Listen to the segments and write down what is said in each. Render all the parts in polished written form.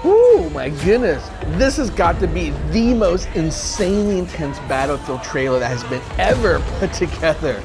Oh my goodness, this has got to be the most insanely intense Battlefield trailer that has been ever put together.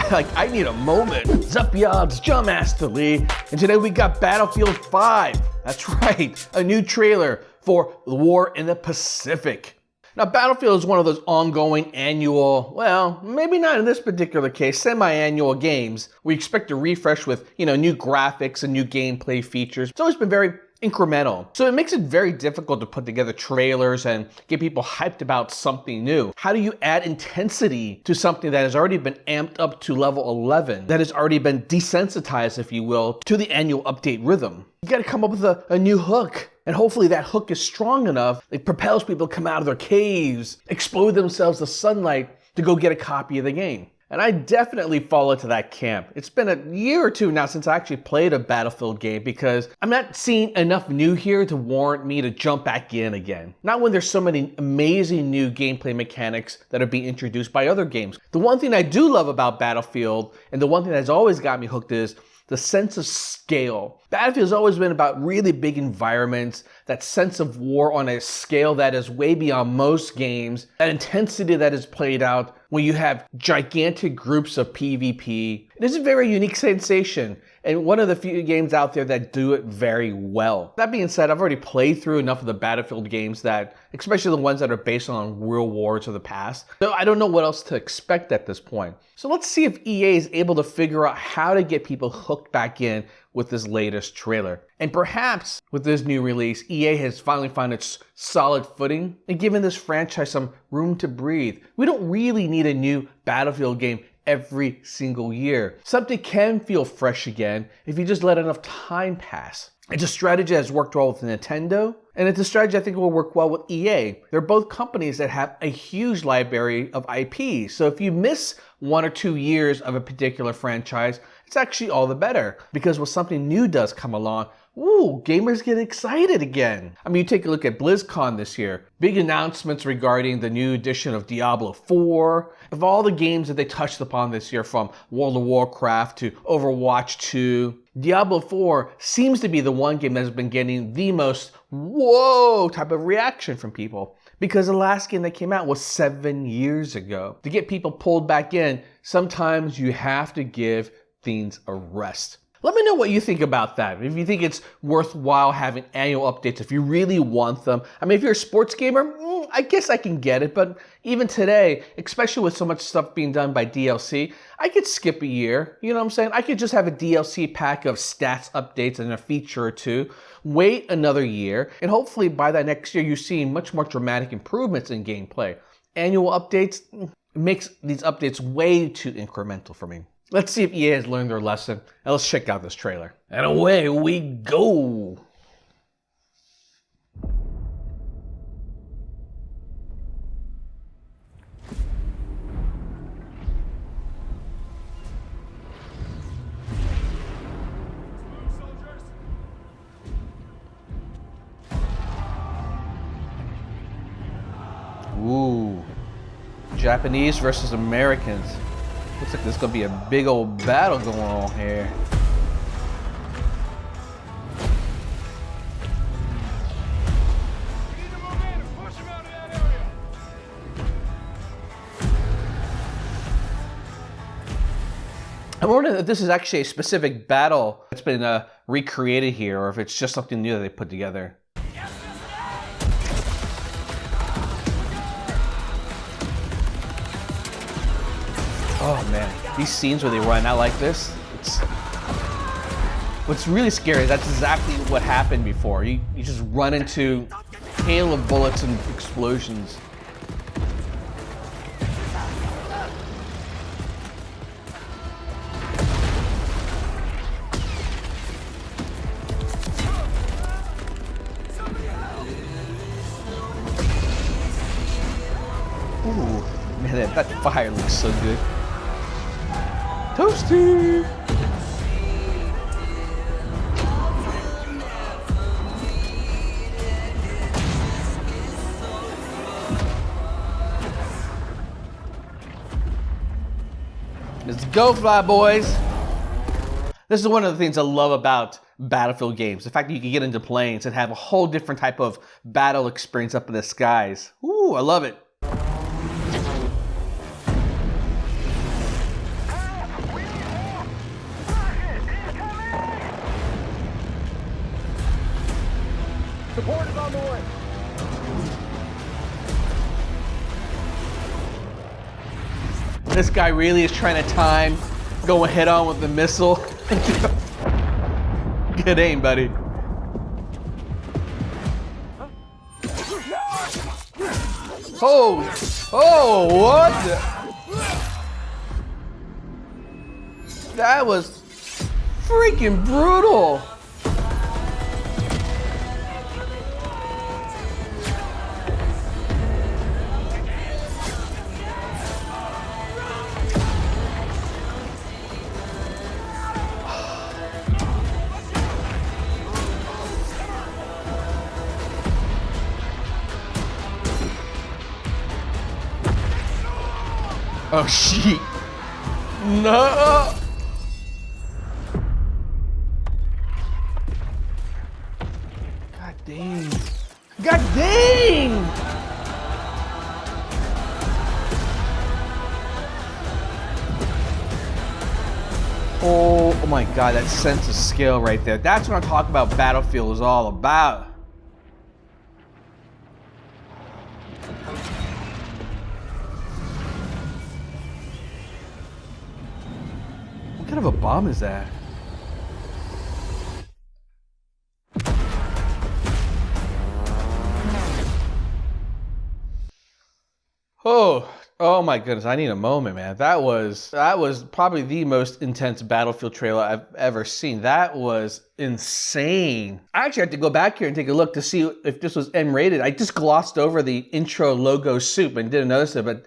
Like, I need a moment. Sup y'all, it's John Master Lee, and today we got Battlefield 5. That's right, a new trailer for the war in the Pacific. Now, Battlefield is one of those ongoing annual, well, maybe not in this particular case, semi-annual games. We expect a refresh with, new graphics and new gameplay features. It's always been very incremental. So it makes it very difficult to put together trailers and get people hyped about something new. How do you add intensity to something that has already been amped up to level 11, that has already been desensitized, if you will, to the annual update rhythm? You gotta come up with a new hook. And hopefully that hook is strong enough, it propels people to come out of their caves, expose themselves to sunlight to go get a copy of the game. And I definitely fall into that camp. It's been a year or two now since I actually played a Battlefield game because I'm not seeing enough new here to warrant me to jump back in again. Not when there's so many amazing new gameplay mechanics that are being introduced by other games. The one thing I do love about Battlefield, and the one thing that's always got me hooked, is the sense of scale. Battlefield has always been about really big environments, that sense of war on a scale that is way beyond most games, that intensity that is played out when you have gigantic groups of PvP. It is a very unique sensation, and one of the few games out there that do it very well. That being said, I've already played through enough of the Battlefield games that, especially the ones that are based on real wars of the past, so I don't know what else to expect at this point. So let's see if EA is able to figure out how to get people hooked back in with this latest trailer. And perhaps with this new release, EA has finally found its solid footing and given this franchise some room to breathe. We don't really need a new Battlefield game every single year. Something can feel fresh again if you just let enough time pass. It's a strategy that's worked well with Nintendo, and it's a strategy I think will work well with EA. They're both companies that have a huge library of IP, so if you miss 1 or 2 years of a particular franchise, it's actually all the better, because when something new does come along, gamers get excited again. I mean, you take a look at BlizzCon this year. Big announcements regarding the new edition of Diablo 4. Of all the games that they touched upon this year, from World of Warcraft to Overwatch 2, Diablo 4 seems to be the one game that has been getting the most whoa type of reaction from people. Because the last game that came out was 7 years ago. To get people pulled back in, sometimes you have to give things a rest. Let me know what you think about that. If you think it's worthwhile having annual updates, if you really want them. I mean, if you're a sports gamer, I guess I can get it. But even today, especially with so much stuff being done by DLC, I could skip a year. You know what I'm saying? I could just have a DLC pack of stats updates and a feature or two. Wait another year. And hopefully by that next year, you're seeing much more dramatic improvements in gameplay. Annual updates makes these updates way too incremental for me. Let's see if EA has learned their lesson, and let's check out this trailer. And away we go! Ooh, Japanese versus Americans. Looks like there's gonna be a big old battle going on here. I'm wondering if this is actually a specific battle that's been recreated here, or if it's just something new that they put together. Oh man, these scenes where they run out like this, what's really scary is that's exactly what happened before. You just run into hail of bullets and explosions. Ooh, man, that fire looks so good. Toasty! Let's go, fly boys! This is one of the things I love about Battlefield games. The fact that you can get into planes and have a whole different type of battle experience up in the skies. Ooh, I love it. Support is on the way. This guy really is trying to time going head on with the missile. Good aim, buddy. Oh, what? That was freaking brutal. Oh, shit. No. God dang. God dang. Oh my God, that sense of scale right there. That's what I'm talking about Battlefield is all about. What kind of a bomb is that? Oh my goodness, I need a moment, man. That was probably the most intense Battlefield trailer I've ever seen. That was insane. I actually had to go back here and take a look to see if this was M-rated. I just glossed over the intro logo soup and didn't notice it, but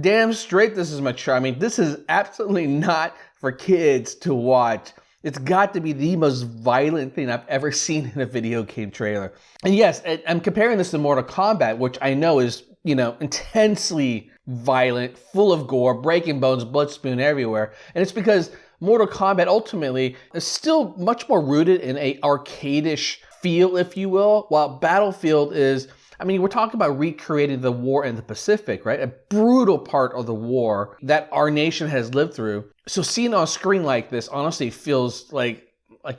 damn straight this is mature. I mean, this is absolutely not for kids to watch. It's got to be the most violent thing I've ever seen in a video game trailer. And yes, I'm comparing this to Mortal Kombat, which I know is, you know, intensely violent, full of gore, breaking bones, blood spewing everywhere. And it's because Mortal Kombat ultimately is still much more rooted in a arcadish feel, if you will, while Battlefield is, I mean, we're talking about recreating the war in the Pacific, right? A brutal part of the war that our nation has lived through. So seeing on screen like this honestly feels like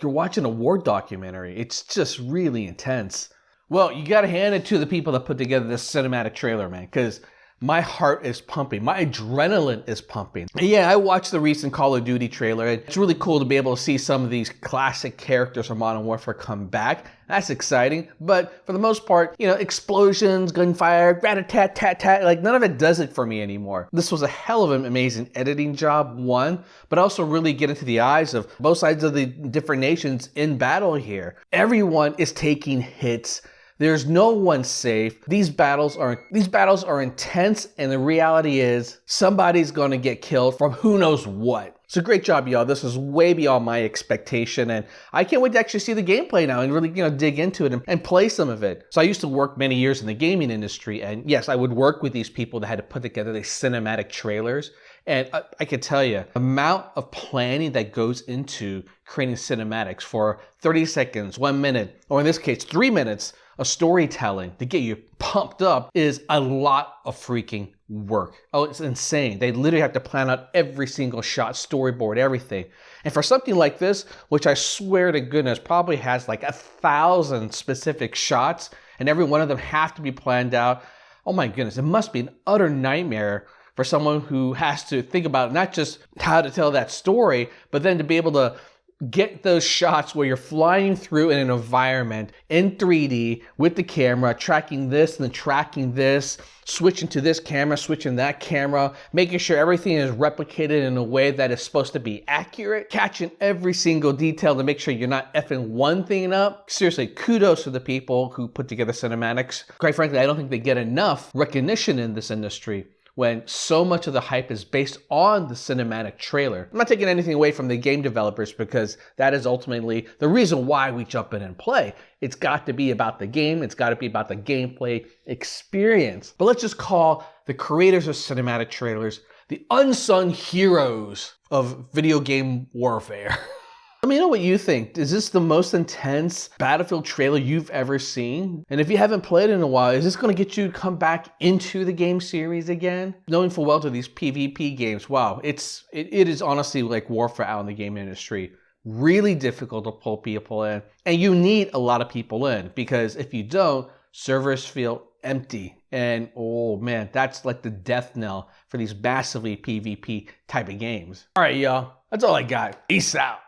you're watching a war documentary. It's just really intense. Well, you got to hand it to the people that put together this cinematic trailer, man, because my heart is pumping. My adrenaline is pumping. And yeah, I watched the recent Call of Duty trailer. It's really cool to be able to see some of these classic characters from Modern Warfare come back. That's exciting. But for the most part, you know, explosions, gunfire, rat-a-tat-tat-tat, like none of it does it for me anymore. This was a hell of an amazing editing job, one, but also really get into the eyes of both sides of the different nations in battle here. Everyone is taking hits. There's no one safe. These battles are intense, and the reality is somebody's gonna get killed from who knows what. So great job, y'all. This is way beyond my expectation, and I can't wait to actually see the gameplay now and really, you know, dig into it and play some of it. So I used to work many years in the gaming industry, and yes, I would work with these people that had to put together these cinematic trailers. And I can tell you, the amount of planning that goes into creating cinematics for 30 seconds, 1 minute, or in this case, 3 minutes of storytelling to get you pumped up is a lot of freaking work. Oh, it's insane. They literally have to plan out every single shot, storyboard, everything. And for something like this, which I swear to goodness probably has like 1,000 specific shots, and every one of them have to be planned out, oh my goodness, it must be an utter nightmare for someone who has to think about not just how to tell that story, but then to be able to get those shots where you're flying through in an environment in 3D with the camera, tracking this and then tracking this, switching to this camera, switching that camera, making sure everything is replicated in a way that is supposed to be accurate, catching every single detail to make sure you're not effing one thing up. Seriously, kudos to the people who put together cinematics. Quite frankly, I don't think they get enough recognition in this industry when so much of the hype is based on the cinematic trailer. I'm not taking anything away from the game developers because that is ultimately the reason why we jump in and play. It's got to be about the game. It's got to be about the gameplay experience. But let's just call the creators of cinematic trailers the unsung heroes of video game warfare. Let me know what you think. Is this the most intense Battlefield trailer you've ever seen? And if you haven't played in a while, is this going to get you to come back into the game series again? Knowing full well to these PvP games, wow, it is honestly like warfare out in the game industry. Really difficult to pull people in. And you need a lot of people in, because if you don't, servers feel empty. And oh man, that's like the death knell for these massively PvP type of games. All right, y'all, that's all I got. Peace out.